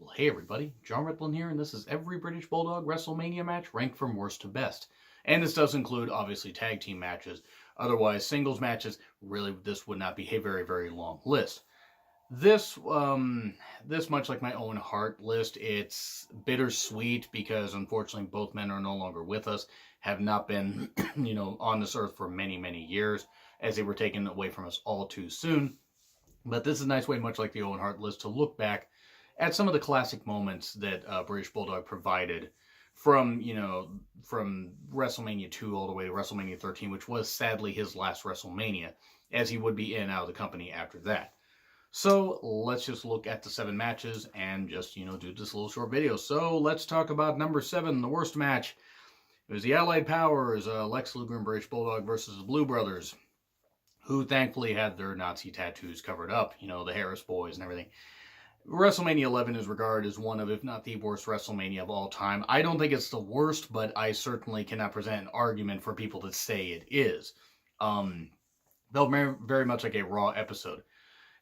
Well, hey everybody, John Riplin here, and this is every British Bulldog WrestleMania match ranked from worst to best. And this does include, obviously, tag team matches. Otherwise, singles matches, really, this would not be a very, very long list. This, much like my Owen Hart list, it's bittersweet because, unfortunately, both men are no longer with us, have not been, on this earth for many, many years, as they were taken away from us all too soon. But this is a nice way, much like the Owen Hart list, to look back at some of the classic moments that British Bulldog provided from WrestleMania 2 all the way to WrestleMania 13, which was sadly his last WrestleMania, as he would be in and out of the company after that. So let's just look at the 7 matches and just, do this little short video. So let's talk about number 7, the worst match. It was the Allied Powers, Lex Luger and British Bulldog versus the Blue Brothers, who thankfully had their Nazi tattoos covered up, the Harris boys and everything. WrestleMania 11 is regarded as one of, if not the worst WrestleMania of all time. I don't think it's the worst, but I certainly cannot present an argument for people to say it is. Felt very much like a Raw episode.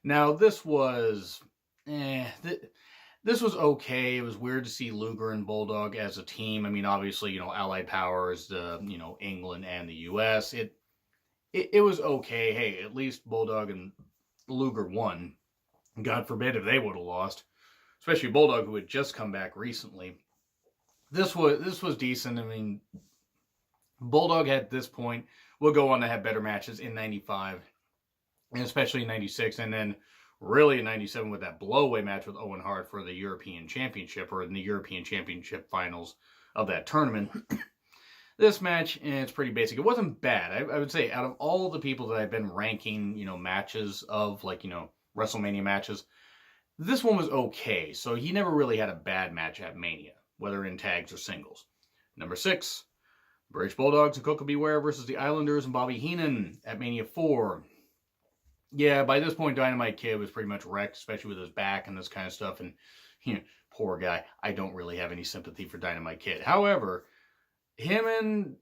Now, this was okay. It was weird to see Luger and Bulldog as a team. I mean, obviously, Allied Powers, England and the U.S. It was okay. Hey, at least Bulldog and Luger won. God forbid if they would have lost, especially Bulldog, who had just come back recently. This was decent. I mean, Bulldog at this point will go on to have better matches in '95, and especially in '96, and then really in '97 with that blowaway match with Owen Hart for the European Championship, or in the European Championship finals of that tournament. This match, it's pretty basic. It wasn't bad. I would say out of all the people that I've been ranking, matches of, WrestleMania matches, this one was okay. So he never really had a bad match at Mania, whether in tags or singles. Number 6, British Bulldogs and Coco Beware versus the Islanders and Bobby Heenan at Mania 4. Yeah, by this point, Dynamite Kid was pretty much wrecked, especially with his back and this kind of stuff. And, poor guy. I don't really have any sympathy for Dynamite Kid. However, him and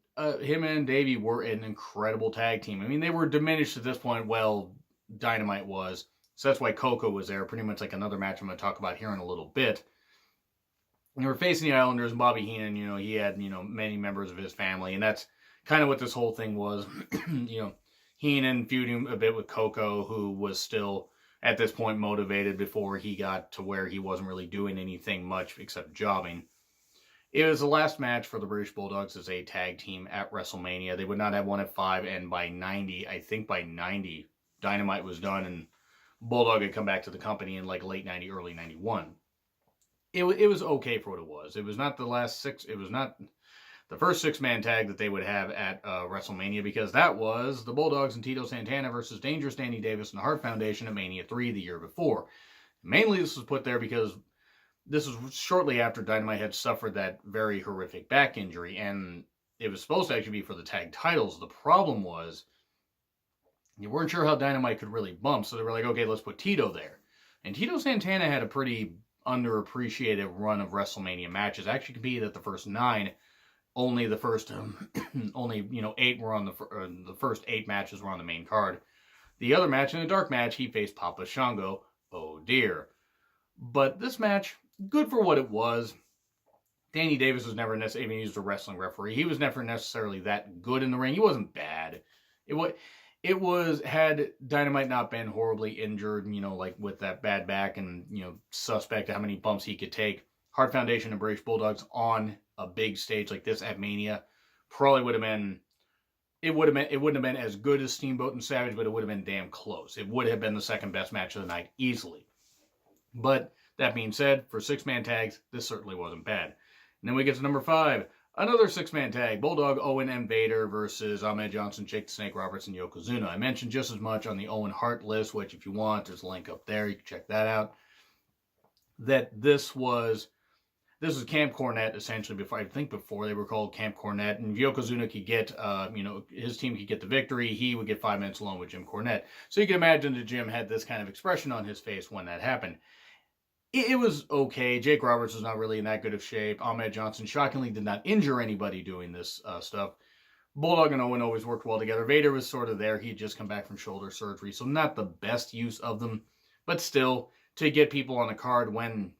Davey were an incredible tag team. I mean, they were diminished at this point. Well, Dynamite was. So that's why Coco was there, pretty much like another match I'm going to talk about here in a little bit. And they were facing the Islanders, and Bobby Heenan, he had, many members of his family, and that's kind of what this whole thing was. Heenan feuding a bit with Coco, who was still, at this point, motivated before he got to where he wasn't really doing anything much except jobbing. It was the last match for the British Bulldogs as a tag team at WrestleMania. They would not have won at 5, and by 90, Dynamite was done, and Bulldog had come back to the company in late 90, early 91. It was okay for what it was. It was not the last 6. It was not the first 6-man tag that they would have at WrestleMania, because that was the Bulldogs and Tito Santana versus Dangerous Danny Davis and the Hart Foundation at Mania 3 the year before. Mainly this was put there because this was shortly after Dynamite had suffered that very horrific back injury, and it was supposed to actually be for the tag titles. The problem was, you weren't sure how Dynamite could really bump, so they were like, okay, let's put Tito there. And Tito Santana had a pretty underappreciated run of WrestleMania matches. Actually competed at the first 9. Only the first, 8 were on the first 8 matches were on the main card. The other match, in a dark match, he faced Papa Shango. Oh dear. But this match, good for what it was. Danny Davis was never necessarily, even used a wrestling referee. He was never necessarily that good in the ring. He wasn't bad. It was, had Dynamite not been horribly injured, with that bad back and, suspect of how many bumps he could take, Hart Foundation and British Bulldogs on a big stage like this at Mania probably would have been, it wouldn't have been as good as Steamboat and Savage, but it would have been damn close. It would have been the second best match of the night easily. But that being said, for 6-man tags, this certainly wasn't bad. And then we get to number 5. Another 6-man tag, Bulldog, Owen, and Vader versus Ahmed Johnson, Jake the Snake Roberts, and Yokozuna. I mentioned just as much on the Owen Hart list, which if you want, there's a link up there. You can check that out. That this was Camp Cornette, essentially, before they were called Camp Cornette. And if Yokozuna could get, his team could get the victory, he would get 5 minutes alone with Jim Cornette. So you can imagine that Jim had this kind of expression on his face when that happened. It was okay. Jake Roberts was not really in that good of shape. Ahmed Johnson, shockingly, did not injure anybody doing this stuff. Bulldog and Owen always worked well together. Vader was sort of there. He'd just come back from shoulder surgery, so not the best use of them. But still, to get people on the card when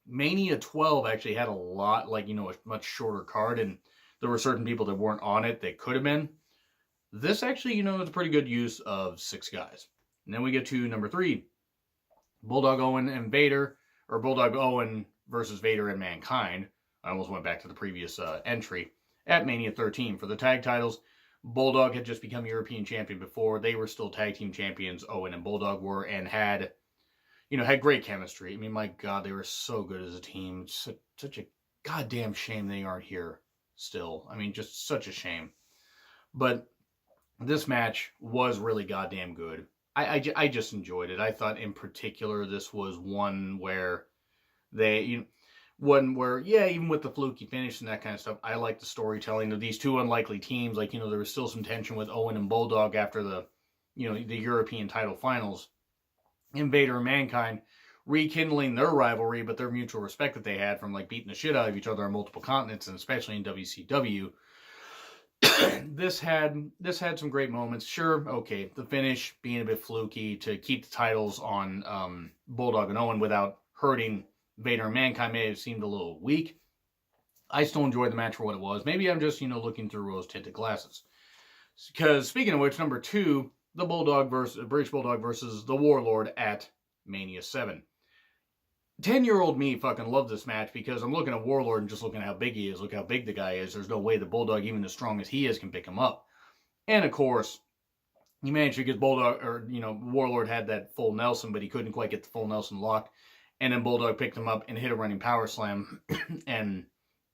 Mania 12 actually had a lot, like, a much shorter card, and there were certain people that weren't on it that could have been. This actually, is a pretty good use of 6 guys. And then we get to number 3, Bulldog Owen and Vader, or Bulldog Owen versus Vader and Mankind. I almost went back to the previous entry at Mania 13 for the tag titles. Bulldog had just become European champion before. They were still tag team champions, Owen and Bulldog were, and had great chemistry. I mean, my God, they were so good as a team. Such a goddamn shame they aren't here still. I mean, just such a shame. But this match was really goddamn good. I just enjoyed it. I thought in particular this was one where even with the fluky finish and that kind of stuff, I like the storytelling of these two unlikely teams. Like, there was still some tension with Owen and Bulldog after the European title finals. And Vader and Mankind rekindling their rivalry, but their mutual respect that they had from, like, beating the shit out of each other on multiple continents, and especially in WCW. This had some great moments. Sure, okay, the finish being a bit fluky to keep the titles on Bulldog and Owen without hurting Vader and Mankind may have seemed a little weak. I still enjoyed the match for what it was. Maybe I'm just, looking through rose-tinted glasses. Because, speaking of which, number 2, the British Bulldog versus the Warlord at Mania 7. 10-year-old me fucking loved this match because I'm looking at Warlord and just looking at how big he is. Look how big the guy is. There's no way the Bulldog, even as strong as he is, can pick him up. And, of course, he managed to get Warlord had that full Nelson, but he couldn't quite get the full Nelson locked. And then Bulldog picked him up and hit a running power slam and,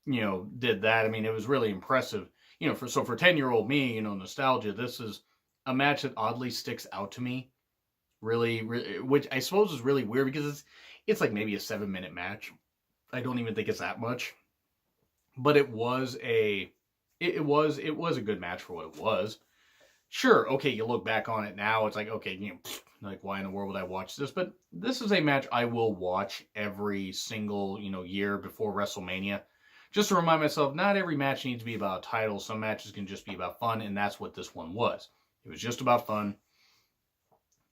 did that. I mean, it was really impressive. For 10-year-old me, nostalgia, this is a match that oddly sticks out to me. Really, which I suppose is really weird because it's like maybe a 7-minute match. I don't even think it's that much. But it was a good match for what it was. Sure, okay, you look back on it now, it's like, okay, like, why in the world would I watch this? But this is a match I will watch every single, year before WrestleMania. Just to remind myself, not every match needs to be about a title. Some matches can just be about fun, and that's what this one was. It was just about fun.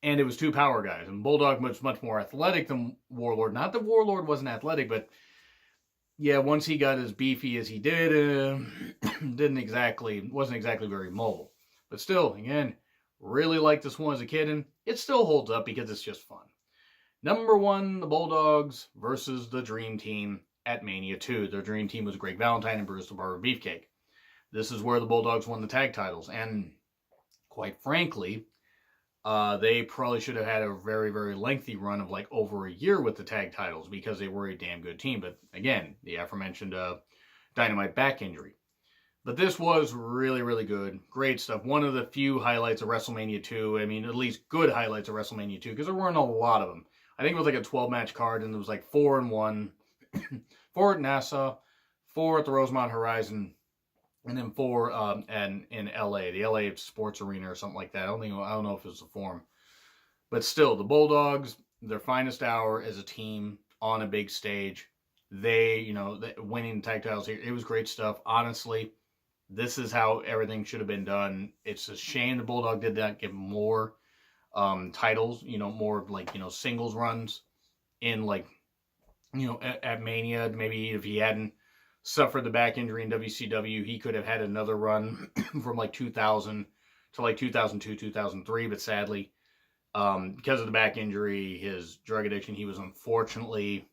And it was 2 power guys. And Bulldog was much more athletic than Warlord. Not that Warlord wasn't athletic, but yeah, once he got as beefy as he did, wasn't exactly very mobile. But still, again, really liked this one as a kid, and it still holds up because it's just fun. Number 1, the Bulldogs versus the Dream Team at Mania 2. Their Dream Team was Greg Valentine and Bruce the Barber Beefcake. This is where the Bulldogs won the tag titles, and quite frankly, they probably should have had a very, very lengthy run of like over a year with the tag titles because they were a damn good team. But again, the aforementioned Dynamite back injury. But this was really, really good. Great stuff. One of the few highlights of WrestleMania 2. I mean, at least good highlights of WrestleMania 2 because there weren't a lot of them. I think it was like a 12-match card, and there was like 4 in 1. 4 at Nassau, 4 at the Rosemont Horizon, and then 4 in LA, the LA Sports Arena or something like that. I don't know if it was the Forum. But still, the Bulldogs, their finest hour as a team on a big stage. They winning tag titles here. It was great stuff. Honestly, this is how everything should have been done. It's a shame the Bulldog did not get more titles, more like, singles runs in like, at Mania. Maybe if he hadn't suffered the back injury in WCW, he could have had another run from like 2000 to like 2002, 2003. But sadly, because of the back injury, his drug addiction, he was unfortunately,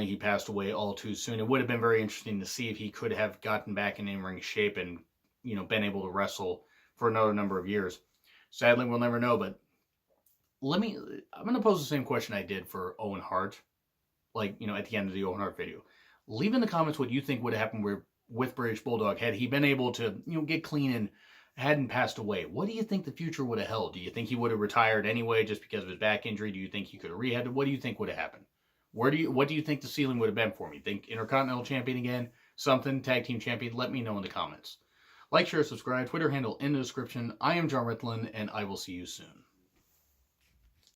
he passed away all too soon. It would have been very interesting to see if he could have gotten back in in-ring shape and, been able to wrestle for another number of years. Sadly, we'll never know, but I'm going to pose the same question I did for Owen Hart, like, at the end of the Owen Hart video. Leave in the comments what you think would have happened with British Bulldog had he been able to, get clean and hadn't passed away. What do you think the future would have held? Do you think he would have retired anyway just because of his back injury? Do you think he could have rehabbed? What do you think would have happened? What do you think the ceiling would have been for me? Think Intercontinental Champion again? Something? Tag Team Champion? Let me know in the comments. Like, share, subscribe. Twitter handle in the description. I am John Ritlin, and I will see you soon.